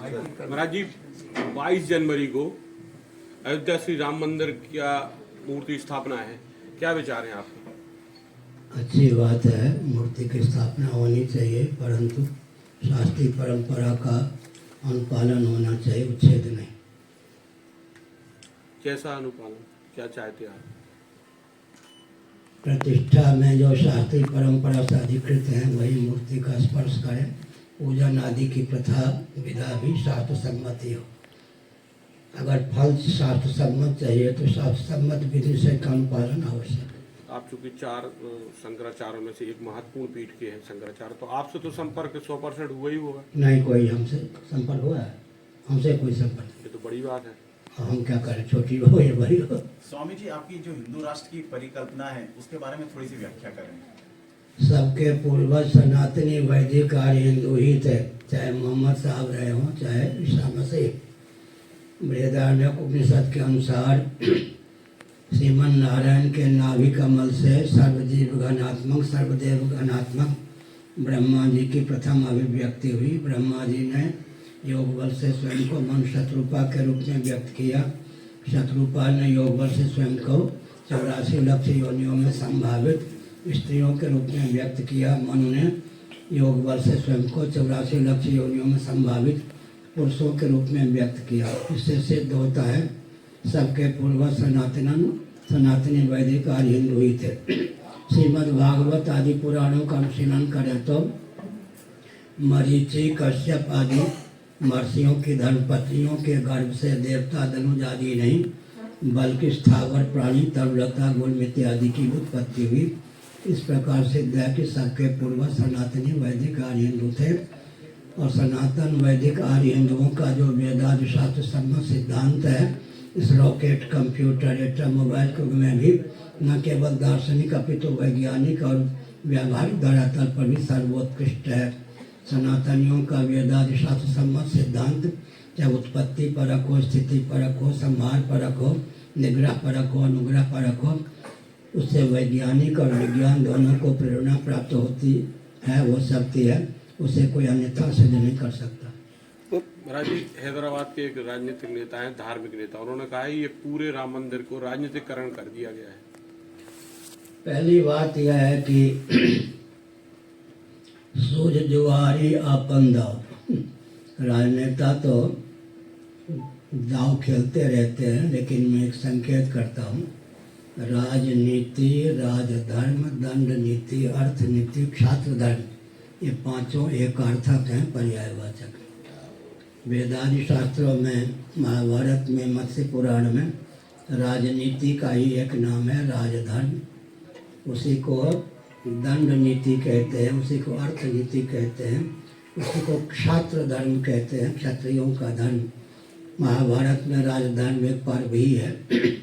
महाराज जी 22 जनवरी को अयोध्या श्री राम मंदिर का मूर्ति स्थापना है, क्या विचार हैं आपके? अच्छी बात है, मूर्ति की स्थापना होनी चाहिए, परंतु शास्त्रीय परंपरा का अनुपालन होना चाहिए, उच्छेद नहीं। कैसा अनुपालन, क्या चाहते आप? प्रतिष्ठा में जो शास्त्रीय परंपरा से अधिकृत है वही मूर्ति का स्पर्श करें। पूजन आदि की प्रथा विधा भी शास्त्र सम्मत ही हो। अगर फल शास्त्र सम्मत चाहिए तो शास्त्र सम्मत विधि से का अनुपालन आवश्यक है। आप चूंकि 4 शंकराचार्यों में से एक महत्वपूर्ण पीठ के हैं शंकराचार्य, तो आपसे तो संपर्क 100% हुआ ही होगा। नहीं, कोई हमसे संपर्क हुआ है? हमसे कोई संपर्क नहीं। ये तो बड़ी बात है। हम क्या करें, छोटी हो या बड़ी हो। स्वामी जी, आपकी जो हिंदू राष्ट्र की परिकल्पना है उसके बारे में थोड़ी सी व्याख्या करें। सबके पूर्वज सनातनी वैदिक आर्य हिंदू ही थे, चाहे मोहम्मद साहब रहे हों चाहे ईसा मसीह। बृहदारण्यक उपनिषद के अनुसार श्रीमन नारायण के नाभि कमल से सर्वजीव घनात्मक सर्वदेव घनात्मक ब्रह्मा जी की प्रथम अभिव्यक्ति हुई। ब्रह्मा जी ने योग बल से स्वयं को मन शत्रुपा के रूप में व्यक्त किया। शत्रुपा ने योग बल से स्वयं को 84 लक्ष योनियों में संभावित स्त्रियों के रूप में व्यक्त किया। मनु ने योग बल से स्वयं को 84 लक्ष योनियों में संभावित पुरुषों के रूप में व्यक्त किया। इससे सिद्ध होता है सबके पूर्वज सनातनी वैदिक आर्य हिंदू ही थे। श्रीमद् भागवत आदि पुराणों का अनुशीलन करें तो मरीचि, कश्यप आदि महर्षियों की धर्मपत्नियों के गर्भ से देवता धनुज आदि नहीं बल्कि स्थावर प्राणी तरुलता गुण इत्यादि की उत्पत्ति हुई। इस प्रकार सिद्ध है कि सबके पूर्वज सनातनी वैदिक आर्य हिंदू थे और सनातन वैदिक आर्य हिंदुओं का जो वेदादि शास्त्र सम्मत सिद्धांत है इस रॉकेट, कंप्यूटर, एटम, मोबाइल युग में भी न केवल दार्शनिक अपितु वैज्ञानिक और व्यावहारिक धरातल पर भी सर्वोत्कृष्ट है। सनातनियों का वेदादि शास्त्र सम्मत सिद्धांत चाहे उत्पत्ति परक हो, स्थिति परक हो, संहार परक हो, निग्रह परक हो, अनुग्रह परक हो, उससे वैज्ञानिक और विज्ञान दोनों को प्रेरणा प्राप्त होती है, वो शक्ति है, उसे कोई अन्यथा सिद्ध नहीं कर सकता। महाराज जी, हैदराबाद के एक राजनीतिक नेता हैं, धार्मिक नेता, उन्होंने कहा है ये पूरे राम मंदिर को राजनीतिकरण कर दिया गया है। पहली बात यह है कि सूझ जुआरी आपन दाव। राजनेता तो दाव खेलते रहते हैं, लेकिन मैं एक संकेत करता हूँ। राजनीति, राजधर्म, दंड नीति, अर्थ नीति, क्षात्र धर्म, ये पांचों एक अर्थक हैं, पर्यायवाचक। वेदादि शास्त्रों में, महाभारत में, मत्स्य पुराण में राजनीति का ही एक नाम है राजधर्म। उसी को दंड नीति कहते हैं, उसी को अर्थ नीति कहते हैं, उसी को क्षात्र धर्म कहते हैं, क्षत्रियों का धर्म। महाभारत में राजधर्म एक पर्व ही है।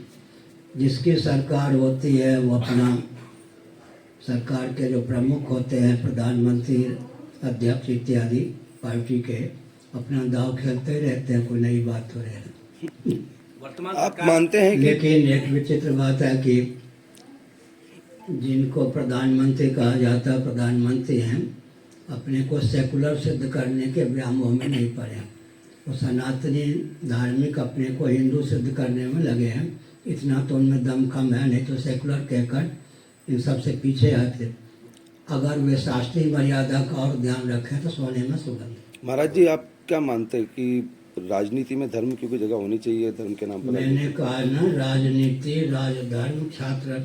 जिसकी सरकार होती है वो अपना, सरकार के जो प्रमुख होते हैं, प्रधानमंत्री, अध्यक्ष इत्यादि पार्टी के, अपना दाव खेलते रहते हैं, कोई नई बात हो रही है। आप मानते हैं कि लेकिन एक विचित्र बात है कि जिनको प्रधानमंत्री कहा जाता है, प्रधानमंत्री हैं, अपने को सेकुलर सिद्ध करने के व्यामोह में नहीं पड़े। वो सनातनी धार्मिक अपने को हिंदू सिद्ध करने में लगे हैं। इतना तो उनमें दम कम है, नहीं तो सेकुलर कहकर इन सबसे पीछे आते। अगर वे शास्त्रीय मर्यादा का और ध्यान रखें तो सोने में सुगंध। महाराज जी, आप क्या मानते हैं कि राजनीति में धर्म की कोई जगह होनी चाहिए? धर्म के नाम पर मैंने कहा ना, राजनीति, राजधर्म, छात्र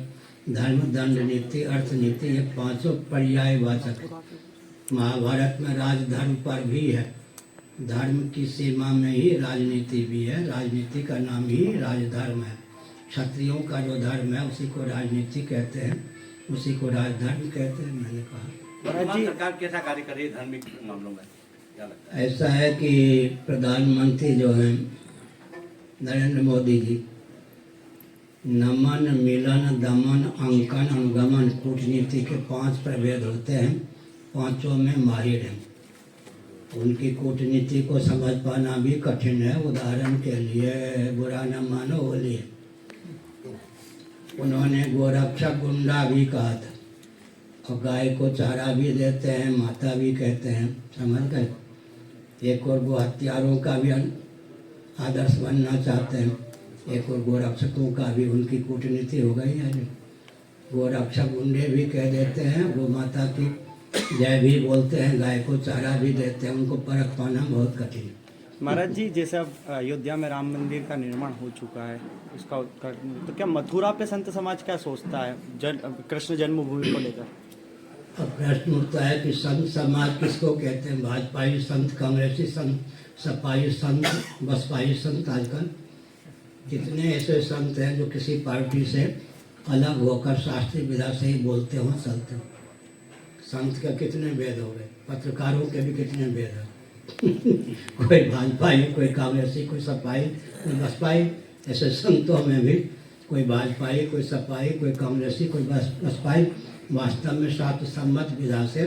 धर्म, दंड नीति, अर्थ नीति, ये पांचों पर्यायवाचक है। महाभारत में राजधर्म पर भी है। धर्म की सीमा में ही राजनीति भी है। राजनीति का नाम ही राजधर्म है। क्षत्रियों का जो धर्म है उसी को राजनीति कहते हैं, उसी को राजधर्म कहते हैं। मैंने कहा सरकार कैसा कार्य कर रही है धार्मिक मामलों में, क्या लगता है? ऐसा है कि प्रधानमंत्री जो हैं नरेंद्र मोदी जी, नमन, मिलन, दमन, अंकन, अनुगमन, कूटनीति के 5 प्रभेद होते हैं, पांचों में माहिर हैं। उनकी कूटनीति को समझ पाना भी कठिन है। उदाहरण के लिए, बुरा न मानो होली, उन्होंने गोरक्षक गुंडा भी कहा था, और गाय को चारा भी देते हैं, माता भी कहते हैं, समझ गए। एक और वो हत्यारों का भी आदर्श बनना चाहते हैं, एक और गोरक्षकों का भी उनकी कूटनीति हो गई है। गोरक्षक गुंडे भी कह देते हैं, गो माता की जय भी बोलते हैं, गाय को चारा भी देते हैं, उनको परख पाना बहुत कठिन है। महाराज जी, जैसे अब अयोध्या में राम मंदिर का निर्माण हो चुका है, उसका उद्घाटन, तो क्या मथुरा पे संत समाज क्या सोचता है कृष्ण जन्मभूमि को लेकर? अब प्रश्न उठता है कि संत समाज किसको कहते हैं? भाजपाई संत, कांग्रेसी संत, सपाई संत, बसपाई संत। आजकल कितने ऐसे संत हैं जो किसी पार्टी से अलग होकर शास्त्रीय विधा से ही बोलते हो, चलते हो। संत के कितने भेद हो गए, पत्रकारों के भी कितने भेद हैं। कोई भाजपाई, कोई कांग्रेसी, कोई सपाई, कोई बसपाई। ऐसे संतों में भी कोई भाजपाई, कोई सपाई, कोई कांग्रेसी, कोई बसपाई। वास्तव में शास्त्र सम्मत विधा से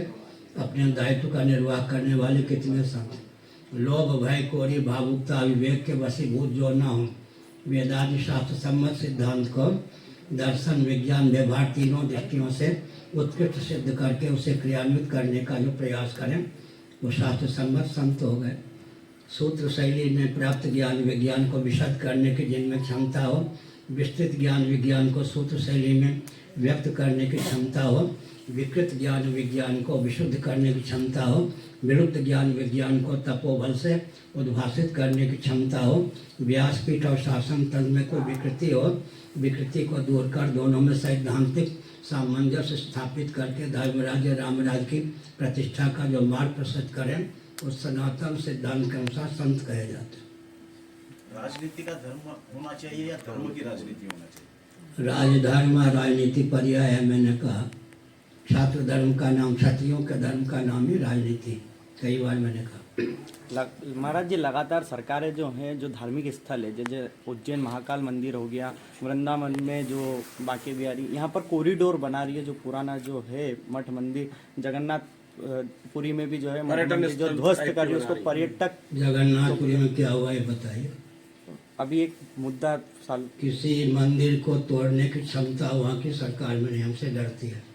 अपने दायित्व का निर्वाह करने वाले कितने संत। लोभ, भय, कोरी, भावुकता, विवेक के वशीभूत जो न हो, वेदादि शास्त्र सम्मत सिद्धांत को दर्शन, विज्ञान, व्यवहार तीनों दृष्टियों से उत्कृष्ट सिद्ध करके उसे क्रियान्वित करने का जो प्रयास करें, वो शास्त्र सम्मत संत हो गए। सूत्र शैली में प्राप्त ज्ञान विज्ञान को विशद करने की जिनमें क्षमता हो, विस्तृत ज्ञान विज्ञान को सूत्र शैली में व्यक्त करने की क्षमता हो, विकृत ज्ञान विज्ञान को विशुद्ध करने की क्षमता हो, विरुद्ध ज्ञान विज्ञान को तपोबल से उद्भाषित करने की क्षमता हो, व्यासपीठ और शासन तंत्र में कोई विकृति हो, विकृति को दूर कर दोनों में सैद्धांतिक सामंजस्य स्थापित करके धर्मराज रामराज की प्रतिष्ठा का जो मार्ग प्रशस्त करें, उस सनातन सिद्धांत के अनुसार संत कहे जाते हैं। राजनीति का धर्म होना चाहिए या धर्म की राजनीति होना चाहिए? राजधर्म राजनीति पर्याय है। मैंने कहा छात्र धर्म का नाम, क्षत्रियों के धर्म का नाम ही राजनीति, कई बार मैंने कहा। महाराज जी, लगातार सरकारें जो हैं, जो धार्मिक स्थल है, जैसे उज्जैन महाकाल मंदिर हो गया, वृंदावन में जो बांके बिहारी, यहाँ पर कॉरिडोर बना रही है। जो पुराना जो है मठ मंदिर, जगन्नाथपुरी में भी जो है मठ मंदिर जो ध्वस्त कर रही है, उसको पर्यटक। जगन्नाथपुरी में क्या हुआ ये बताइए। अभी एक मुद्दा साल किसी मंदिर को तोड़ने की क्षमता वहाँ की सरकार में नहीं, हमसे डरती है।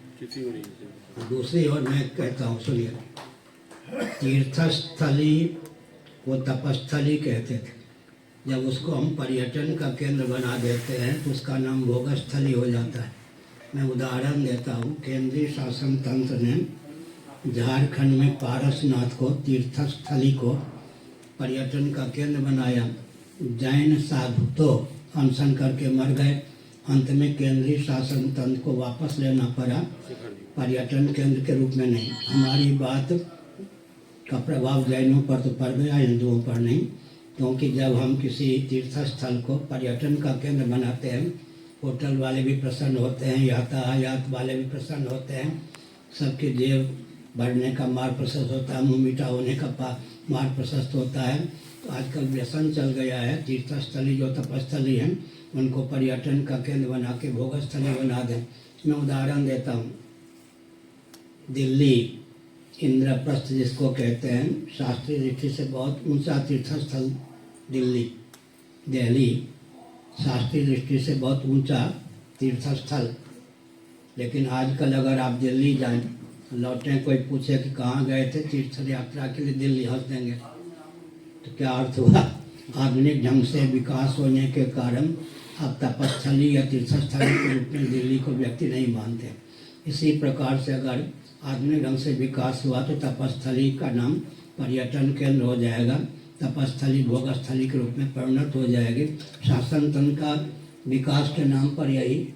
दूसरी ओर मैं कहता हूँ, सुनिए, तीर्थस्थली को तपस्थली कहते थे। जब उसको हम पर्यटन का केंद्र बना देते हैं तो उसका नाम भोगस्थली हो जाता है। मैं उदाहरण देता हूँ, केंद्रीय शासन तंत्र ने झारखंड में पारसनाथ को, तीर्थस्थली को पर्यटन का केंद्र बनाया। जैन साधु तो अनशन करके मर गए। अंत में केंद्रीय शासन तंत्र को वापस लेना पड़ा, पर्यटन केंद्र के रूप में नहीं। हमारी बात का प्रभाव जैनों पर तो पड़ गया, हिंदुओं पर नहीं, क्योंकि जब हम किसी तीर्थ स्थल को पर्यटन का केंद्र बनाते हैं, होटल वाले भी प्रसन्न होते हैं, यातायात वाले भी प्रसन्न होते हैं, सबके जेब भरने का मार्ग प्रशस्त होता है, मुँह मीठा होने का मार्ग प्रशस्त होता है। तो आजकल व्यसन चल गया है, तीर्थस्थली जो तपस्थली हैं उनको पर्यटन का केंद्र बना के भोगस्थली बना दें। मैं उदाहरण देता हूँ, दिल्ली इंद्रप्रस्थ जिसको कहते हैं, शास्त्रीय दृष्टि से बहुत ऊंचा तीर्थस्थल दिल्ली शास्त्रीय दृष्टि से बहुत ऊंचा तीर्थस्थल। लेकिन आजकल अगर आप दिल्ली जाएं, लौटें, कोई पूछे कि कहाँ गए थे तीर्थ यात्रा के लिए, दिल्ली हंस देंगे। तो क्या अर्थ हुआ? आधुनिक ढंग से विकास होने के कारण अब तपस्थली या तीर्थस्थली के रूप में दिल्ली को व्यक्ति नहीं मानते। इसी प्रकार से अगर आधुनिक ढंग से विकास हुआ तो तपस्थली का नाम पर्यटन केंद्र हो जाएगा, तपस्थली भोगस्थली के रूप में परिणत हो जाएगी। शासन तंत्र का विकास के नाम पर यही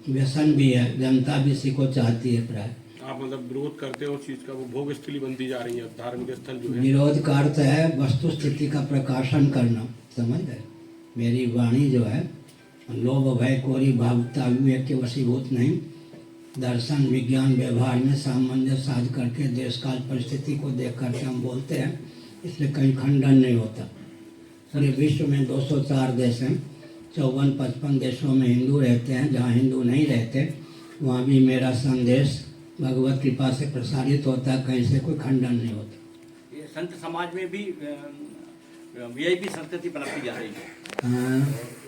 व्यसन भी है, जनता भी इसी को चाहती है। प्राय आप मतलब विरोध करते हो उस चीज का, वो भोग स्थली बनती जा रही है धार्मिक स्थल जो है। विरोध का अर्थ है वस्तु स्थिति का प्रकाशन करना, समझ गए? मेरी वाणी जो है लोभ, भय, कोरी, भावुकता, विवेक के वशीभूत नहीं, दर्शन, विज्ञान, व्यवहार में सामंजस्य साध करके देश काल परिस्थिति को देख करके हम बोलते हैं, इसलिए कहीं खंडन नहीं होता। पूरे विश्व में 204 देश हैं, 54-55 देशों में हिंदू रहते हैं। जहाँ हिंदू नहीं रहते वहाँ भी मेरा संदेश भगवत कृपा से प्रसारित होता है, कहीं से कोई खंडन नहीं होता। ये संत समाज में भी वीआईपी संस्कृति पनपती जा रही है। हाँ,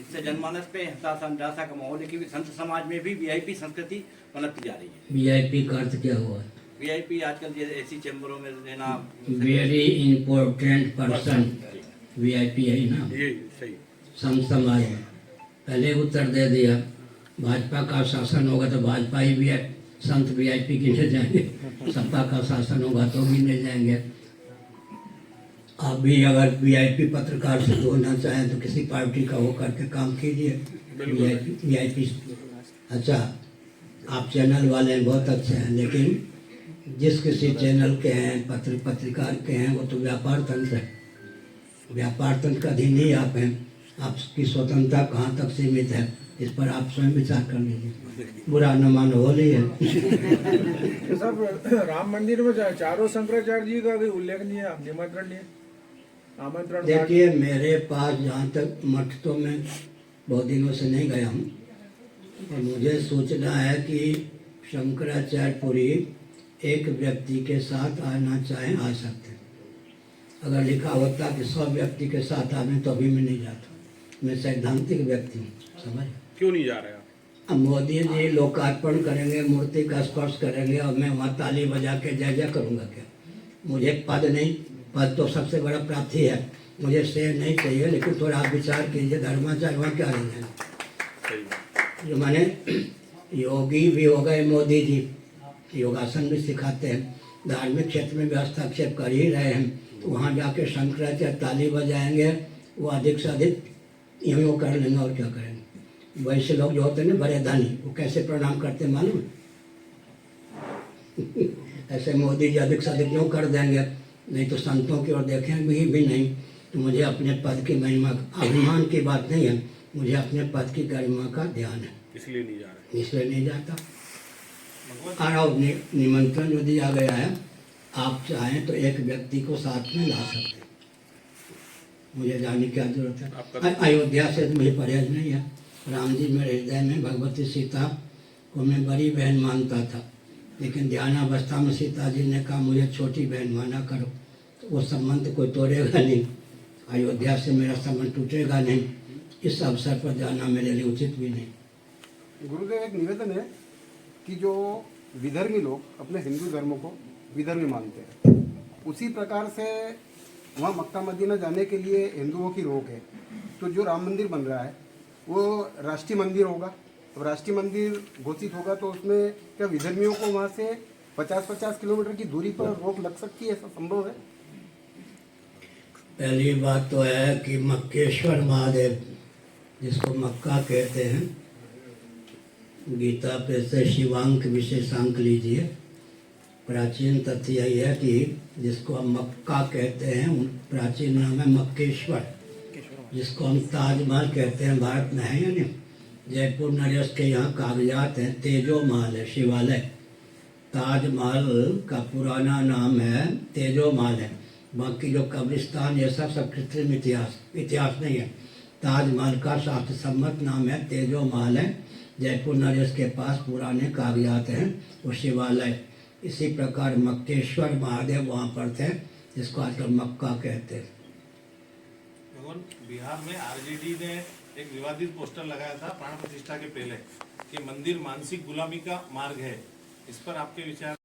इससे जनमानस पे निराशा का माहौल है कि संत समाज में भी वीआईपी संस्कृति पनपती जा रही है। VIP का अर्थ क्या हुआ? वीआईपी आजकल ये ऐसी चैम्बरों में रहना वेरी इम्पोर्टेंट पर्सन वीआईपी है ना, ये सही। संत समाज में पहले उत्तर दे दिया। भाजपा का शासन होगा तो भाजपा ही भी संत वीआईपी गिने जाएंगे, सपा का शासन होगा तो गिने जाएंगे। आप भी अगर वीआईपी पत्रकार से जोड़ना चाहें तो किसी पार्टी का वो करके काम कीजिए। वीआईपी अच्छा, आप चैनल वाले हैं, बहुत अच्छे हैं, लेकिन जिस किसी चैनल के हैं, पत्रकार के हैं, वो तो व्यापार तंत्र है। व्यापार तंत्र का अधीन ही आप हैं। आपकी स्वतंत्रता कहाँ तक सीमित है, इस पर आप स्वयं विचार कर लीजिए। बुरा न मानो, होली है। सब राम मंदिर में चारों शंकराचार्य जी का भी उल्लेखनीय निमंत्रणीय आमंत्रण। देखिए, मेरे पास जहाँ तक मठ तो मैं बहुत दिनों से नहीं गया हूँ, और मुझे सोचना है कि शंकराचार्य पुरी एक व्यक्ति के साथ आना चाहें आ सकते हैं। अगर लिखा होता कि 100 व्यक्ति के साथ आने तो अभी मैं नहीं जाता। मैं सैद्धांतिक व्यक्ति हूँ, समझ। क्यों नहीं जा रहे आप? अब मोदी जी लोकार्पण करेंगे, मूर्ति का स्पर्श करेंगे और मैं वहाँ ताली बजा के जय जय करूँगा क्या? मुझे पद नहीं, पद तो सबसे बड़ा प्राप्ति है, मुझे शेर नहीं चाहिए। लेकिन थोड़ा आप विचार कीजिए, धर्माचार्य वहाँ क्या रह जाए? सही। जो माने योगी भी हो गए मोदी जी, योगासन भी सिखाते हैं, धार्मिक क्षेत्र में भी हस्तक्षेप कर ही रहे हैं, तो वहाँ जाके शंकराचार्य ताली बजाएंगे, वो अधिक से अधिक यूँ वो कर लेंगे और क्या करेंगे। वैसे लोग जो होते हैं ना बड़े धनी, वो कैसे प्रणाम करते हैं मालूम? ऐसे मोदी जी अधिक से अधिक यूँ कर देंगे, नहीं तो संतों की ओर देखें भी नहीं। तो मुझे अपने पद की महिमा, अभिमान की बात नहीं है, मुझे अपने पद की गरिमा का ध्यान है, इसलिए नहीं जा रहे। इसलिए नहीं जाता। और निमंत्रण जो दिया गया है, आप चाहें तो एक व्यक्ति को साथ में ला सकते हैं, मुझे जाने की क्या जरूरत है। अयोध्या से मुझे परहेज नहीं है। राम जी मेरे हृदय में, भगवती सीता को मैं बड़ी बहन मानता था, लेकिन ध्यानावस्था में सीता जी ने कहा मुझे छोटी बहन माना करो, तो वो संबंध कोई तोड़ेगा नहीं, अयोध्या से मेरा संबंध टूटेगा नहीं। इस अवसर पर जाना मेरे लिए उचित भी नहीं। गुरुदेव, एक निवेदन है कि जो विधर्मी लोग अपने हिंदू धर्म को विधर्मी मानते हैं, उसी प्रकार से वहाँ मक्का मदीना जाने के लिए हिंदुओं की रोक है। तो जो राम मंदिर बन रहा है वो राष्ट्रीय मंदिर होगा, अब राष्ट्रीय मंदिर घोषित होगा तो उसमें क्या विधर्मियों को वहाँ से 50-50 किलोमीटर की दूरी पर रोक लग सकती है? ऐसा संभव है? पहली बात तो है कि मक्केश्वर महादेव, जिसको मक्का कहते हैं, गीता पे से शिवांक विशेषांक लीजिए। प्राचीन तथ्य यही है कि जिसको हम मक्का कहते हैं, प्राचीन नाम है मक्केश्वर। जिसको हम ताजमहल कहते हैं, भारत में है या नहीं? जयपुर नरेश के यहाँ कागजात हैं, तेजो महल है, शिवालय। ताजमहल का पुराना नाम है तेजो महल है। बाकी जो कब्रिस्तान ये सब कृत्रिम इतिहास नहीं है। ताजमहल का शास्त्र सम्मत नाम है तेजो महल है। जयपुर नरेश के पास पुराने कागजात हैं, वो शिवालय। इसी प्रकार मक्केश्वर महादेव वहाँ पर थे, जिसको आजकल मक्का कहते हैं। भगवान, बिहार में आरजेडी ने एक विवादित पोस्टर लगाया था प्राण प्रतिष्ठा के पहले कि मंदिर मानसिक गुलामी का मार्ग है। इस पर आपके विचार?